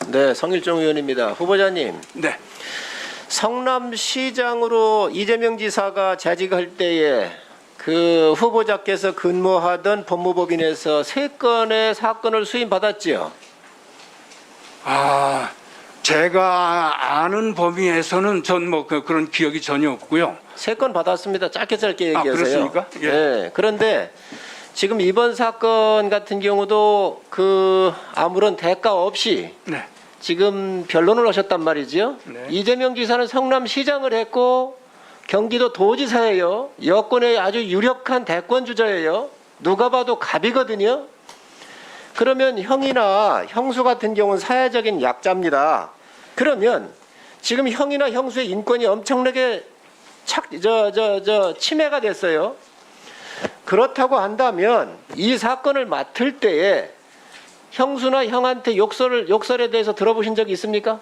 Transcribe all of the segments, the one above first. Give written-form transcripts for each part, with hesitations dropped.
네, 성일종 의원입니다. 후보자님, 네. 성남시장으로 이재명 지사가 재직할 때에 그 후보자께서 근무하던 법무법인에서 3건의 사건을 수임받았지요. 제가 아는 범위에서는 전 뭐 그런 기억이 전혀 없고요. 3건 받았습니다. 짧게 얘기해서요. 그렇습니까? 예. 네, 그런데 지금 이번 사건 같은 경우도 아무런 대가 없이 네. 지금 변론을 하셨단 말이지요. 네. 이재명 지사는 성남시장을 했고 경기도 도지사예요. 여권의 아주 유력한 대권 주자예요. 누가 봐도 갑이거든요. 그러면 형이나 형수 같은 경우는 사회적인 약자입니다. 그러면 지금 형이나 형수의 인권이 엄청나게 침해가 됐어요. 그렇다고 한다면 이 사건을 맡을 때에 형수나 형한테 욕설에 대해서 들어보신 적이 있습니까?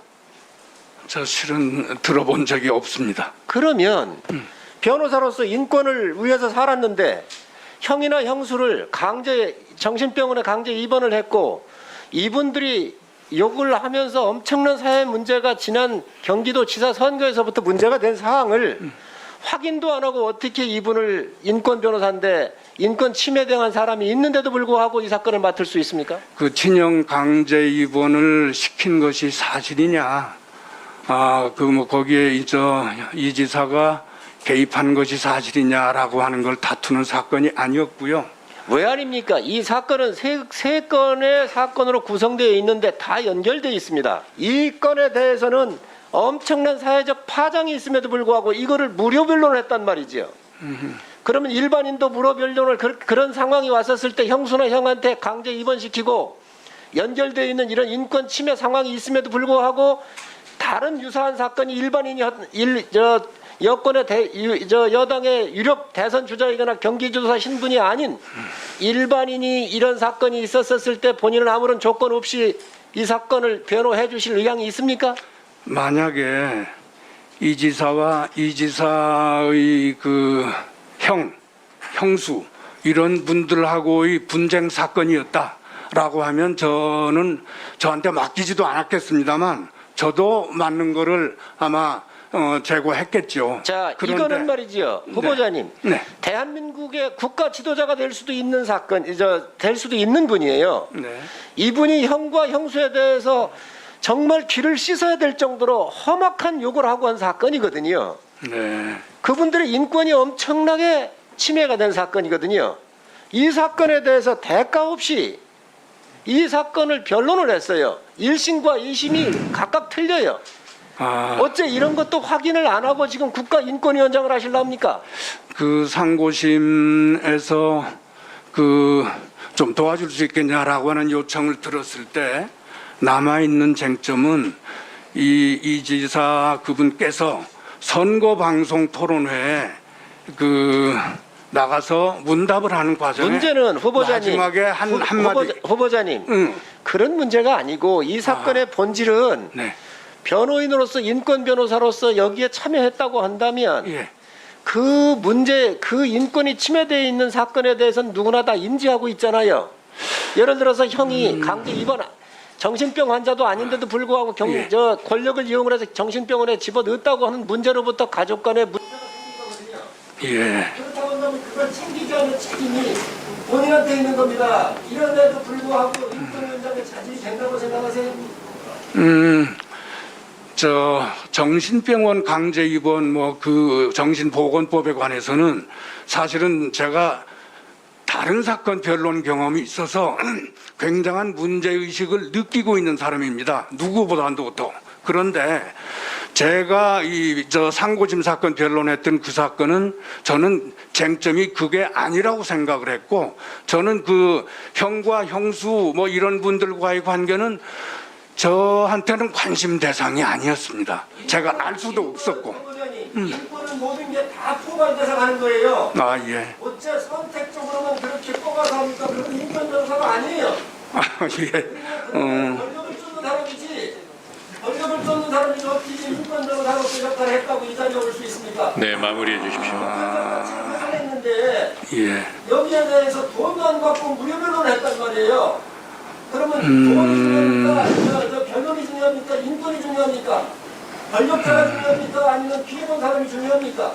저 실은 들어본 적이 없습니다. 그러면 변호사로서 인권을 위해서 살았는데 형이나 형수를 정신병원에 강제 입원을 했고 이분들이 욕을 하면서 엄청난 사회 문제가 지난 경기도 지사 선거에서부터 문제가 된 사항을 확인도 안 하고 어떻게 이분을 인권 변호사인데 인권 침해당한 사람이 있는데도 불구하고 이 사건을 맡을 수 있습니까? 그 친형 강제 입원을 시킨 것이 사실이냐? 거기에 이 지사가 개입한 것이 사실이냐라고 하는 걸 다투는 사건이 아니었고요. 왜 아닙니까? 이 사건은 세 건의 사건으로 구성되어 있는데 다 연결되어 있습니다. 이 건에 대해서는 엄청난 사회적 파장이 있음에도 불구하고 이거를 무료 변론을 했단 말이지요. 그러면 일반인도 무료 변론을 그런 상황이 왔었을 때 형수나 형한테 강제 입원시키고 연결되어 있는 이런 인권 침해 상황이 있음에도 불구하고 다른 유사한 사건이 여당의 유력 대선 주자이거나 경기도지사 신분이 아닌 일반인이 이런 사건이 있었을 때 본인은 아무런 조건 없이 이 사건을 변호해 주실 의향이 있습니까? 만약에 이 지사와 이 지사의 형수 이런 분들하고의 분쟁 사건이었다라고 하면 저는 저한테 맡기지도 않았겠습니다만 저도 맞는 거를 아마 제고했겠죠. 자, 그런데, 이거는 말이지요, 후보자님. 네. 대한민국의 국가 지도자가 될 수도 있는 될 수도 있는 분이에요. 네. 이분이 형과 형수에 대해서 정말 귀를 씻어야 될 정도로 험악한 욕을 하고 한 사건이거든요. 네. 그분들의 인권이 엄청나게 침해가 된 사건이거든요. 이 사건에 대해서 대가 없이 이 사건을 변론을 했어요. 1심과 2심이 각각 틀려요. 어째 이런 것도 확인을 안 하고 지금 국가인권위원장을 하실랍니까? 그 상고심에서 좀 도와줄 수 있겠냐라고 하는 요청을 들었을 때 남아있는 쟁점은 이 지사 그분께서 선거방송 토론회에 나가서 문답을 하는 과정에 문제는 후보자님, 마지막에 한마디 후보자님, 그런 문제가 아니고 이 사건의 본질은 네. 변호인으로서 인권 변호사로서 여기에 참여했다고 한다면 예. 그 인권이 침해되어 있는 사건에 대해서는 누구나 다 인지하고 있잖아요. 예를 들어서 형이 강제 입원 정신병 환자도 아닌데도 불구하고 권력을 이용을 해서 정신병원에 집어넣었다고 하는 문제로부터 가족 간의 문제가 생긴 거거든요. 예. 그렇다고 한다면 그걸 챙기지 않는 책임이 본인한테 있는 겁니다. 이런데도 불구하고 인권위원장의 자질이 된다고 생각하세요? 정신병원 강제 입원 정신보건법에 관해서는 사실은 제가 다른 사건 변론 경험이 있어서 굉장한 문제의식을 느끼고 있는 사람입니다. 누구보다도 더. 그런데 제가 상고심 사건 변론했던 그 사건은 저는 쟁점이 그게 아니라고 생각을 했고 저는 형과 형수 이런 분들과의 관계는 저한테는 관심 대상이 아니었습니다. 제가 알 수도 없었고. 인권은 모든 게 다 포괄돼서 가는 거예요. 예. 어째 선택적으로만 그렇게 뽑아서 합니까? 그건 인권 변호사가 아니에요. 예. 권력을 쫓는 사람이지. 권력을 쫓는 사람이 어떻게 인권 변호사로서 역할을 했다고 이 자리에 올 수 있습니까? 네, 마무리해 주십시오. 했는데 예. 여기에 대해서 돈도 안 받고 무료 변론을 했단 말이에요. 그러면 돈이 중요합니까? 변론이 중요합니까? 중요합니까? 인권이 중요합니까? 권력자가 중요합니까? 아니면 피해본 사람이 중요합니까?